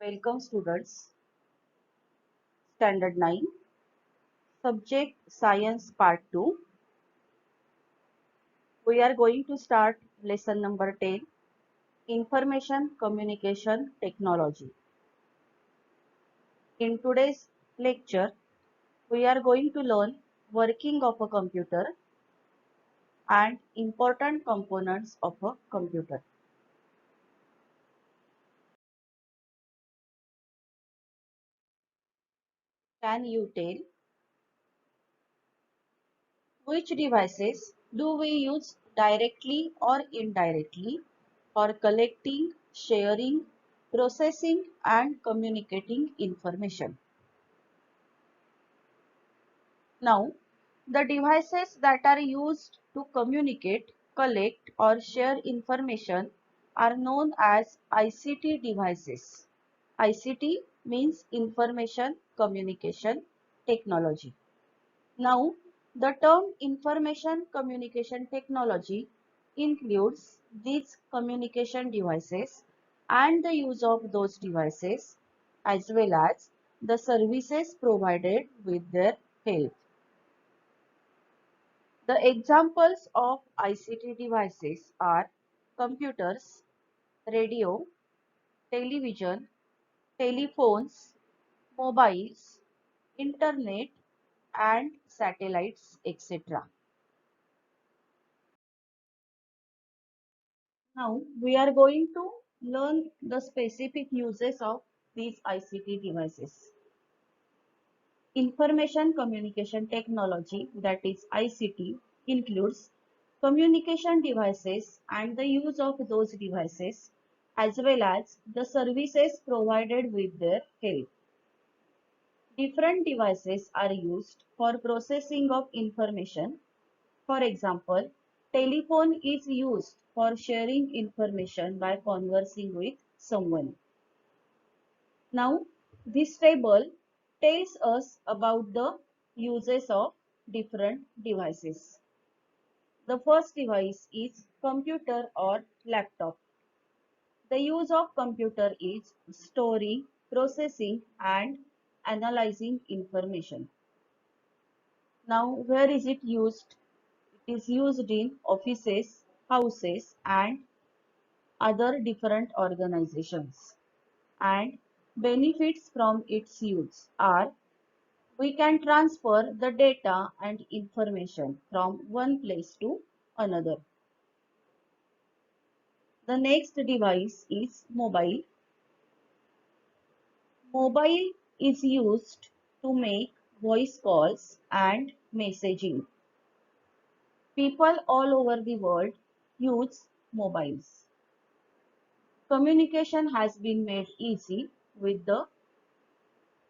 Welcome students, Standard 9, Subject Science Part 2. We are going to start lesson number 10, Information Communication Technology. In today's lecture, we are going to learn working of a computer and important components of a computer. Can you tell which devices do we use directly or indirectly for collecting, sharing, processing and communicating information? Now, the devices that are used to communicate, collect or share information are known as ICT devices. ICT means Information Communication Technology. Now, the term information communication technology includes these communication devices and the use of those devices as well as the services provided with their help. The examples of ICT devices are computers, radio, television, telephones, mobiles, internet and satellites, etc. Now we are going to learn the specific uses of these ICT devices. Information communication technology, that is ICT, includes communication devices and the use of those devices as well as the services provided with their help. Different devices are used for processing of information. For example, telephone is used for sharing information by conversing with someone. Now, this table tells us about the uses of different devices. The first device is computer or laptop. The use of computer is storing, processing and analyzing information. Now, where is it used? It is used in offices, houses and other different organizations. And benefits from its use are: we can transfer the data and information from one place to another. The next device is mobile. Mobile is used to make voice calls and messaging. People all over the world use mobiles. Communication has been made easy with the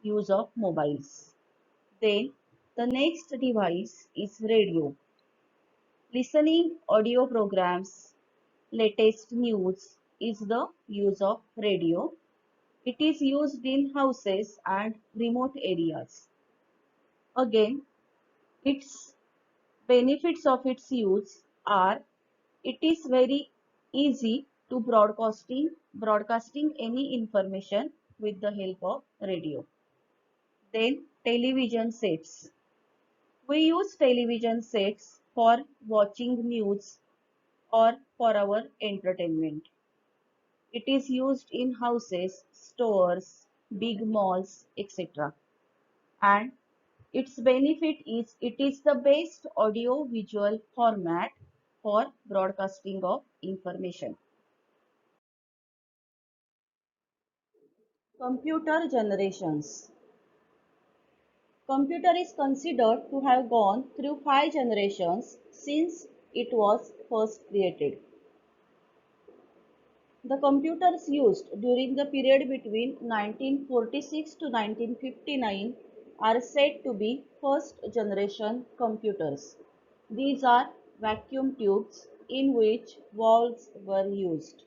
use of mobiles. Then the next device is radio. Listening audio programs, latest news is the use of radio. It is used in houses and remote areas. Again, its benefits of its use are: it is very easy to broadcasting any information with the help of radio. Then television sets. We use television sets for watching news or for our entertainment. It is used in houses, stores, big malls, etc. And its benefit is it is the best audio visual format for broadcasting of information. Computer generations. Computer is considered to have gone through 5 generations since it was first created. The computers used during the period between 1946 to 1959 are said to be first generation computers. These are vacuum tubes in which valves were used.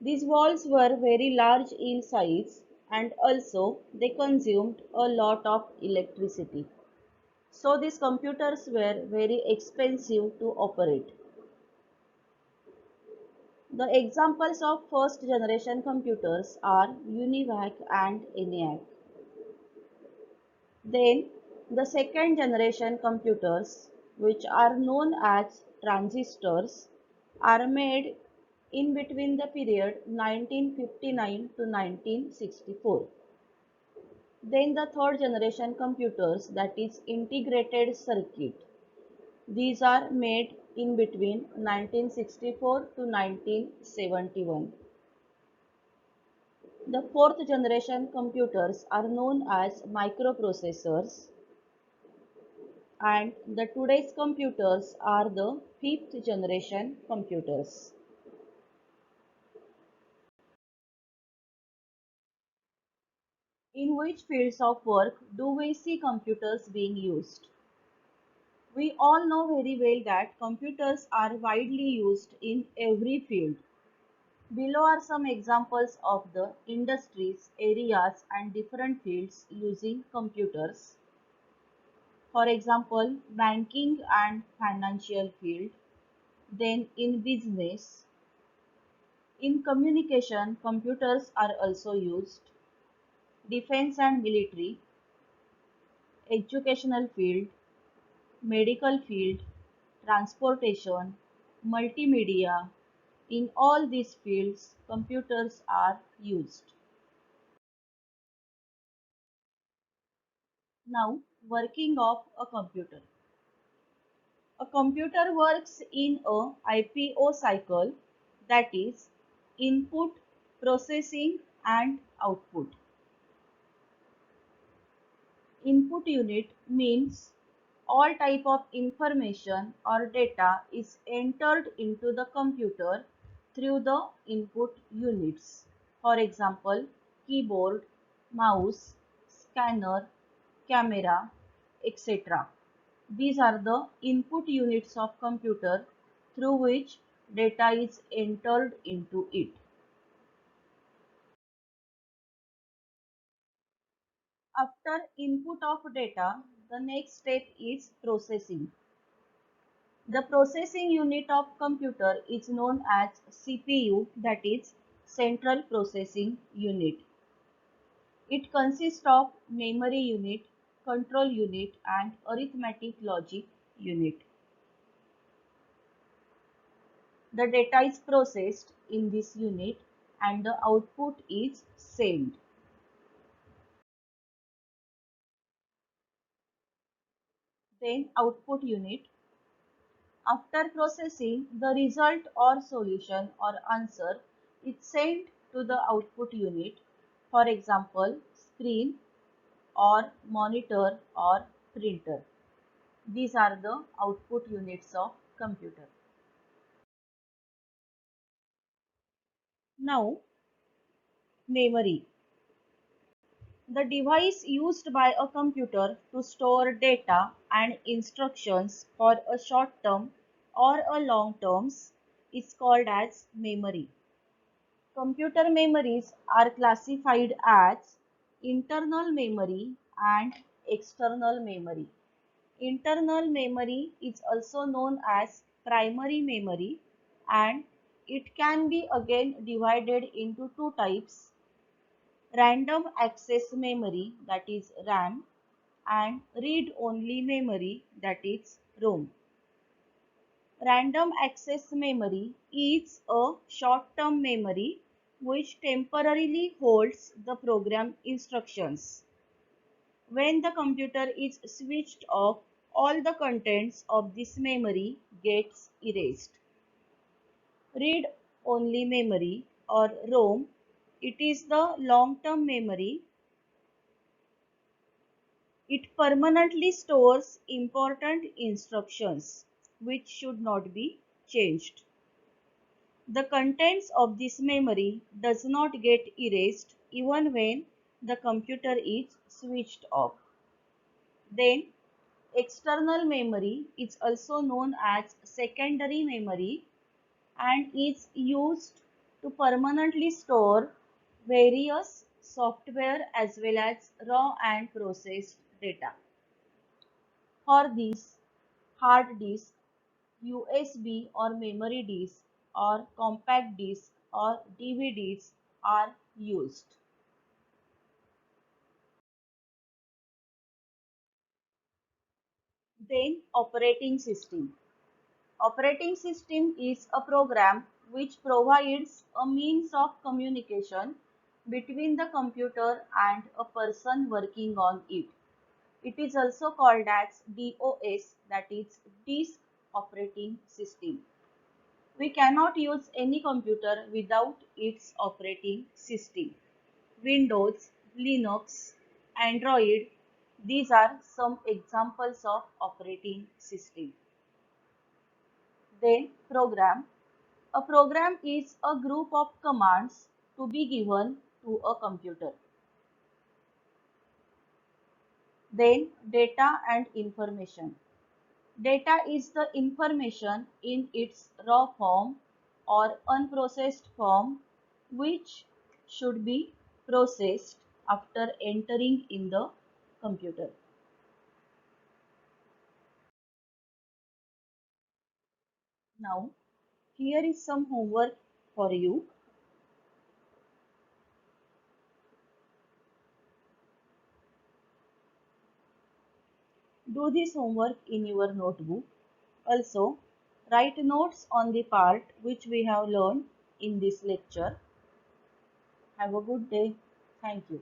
These valves were very large in size and also they consumed a lot of electricity. So these computers were very expensive to operate. The examples of first generation computers are UNIVAC and ENIAC. Then the second generation computers, which are known as transistors, are made in between the period 1959 to 1964. Then the third generation computers, that is integrated circuit. These are made in between 1964 to 1971. The fourth generation computers are known as microprocessors, and the today's computers are the fifth generation computers. In which fields of work do we see computers being used? We all know very well that computers are widely used in every field. Below are some examples of the industries, areas and different fields using computers. For example, banking and financial field, then in business, in communication, computers are also used, defense and military, educational field, medical field, transportation, multimedia. In all these fields, computers are used. Now, working of a computer. A computer works in a IPO cycle, that is input, processing and output. Input unit means all type of information or data is entered into the computer through the input units. For example, keyboard, mouse, scanner, camera, etc. These are the input units of computer through which data is entered into it. After input of data, the next step is processing. The processing unit of computer is known as CPU, that is Central Processing Unit. It consists of memory unit, control unit and arithmetic logic unit. The data is processed in this unit and the output is sent. Then output unit. After processing, the result or solution or answer is sent to the output unit, for example, screen or monitor or printer. These are the output units of computer. Now, memory. The device used by a computer to store data and instructions for a short term or a long terms is called as memory. Computer memories are classified as internal memory and external memory. Internal memory is also known as primary memory, and it can be again divided into two types: random access memory, that is RAM, and read-only memory, that is ROM. Random access memory is a short-term memory which temporarily holds the program instructions. When the computer is switched off, all the contents of this memory gets erased. Read-only memory or ROM, it is the long-term memory. It permanently stores important instructions which should not be changed. The contents of this memory does not get erased even when the computer is switched off. Then external memory is also known as secondary memory and is used to permanently store various software as well as raw and processed data. For this, hard disk, USB or memory disk or compact disc or DVDs are used. Then operating system. Operating system is a program which provides a means of communication between the computer and a person working on it. It is also called as DOS, that is Disk Operating System. We cannot use any computer without its operating system. Windows, Linux, Android, these are some examples of operating system. Then program. A program is a group of commands to be given to a computer. Then data and information. Data is the information in its raw form or unprocessed form which should be processed after entering in the computer. Now, here is some homework for you. Do this homework in your notebook. Also, write notes on the part which we have learned in this lecture. Have a good day. Thank you.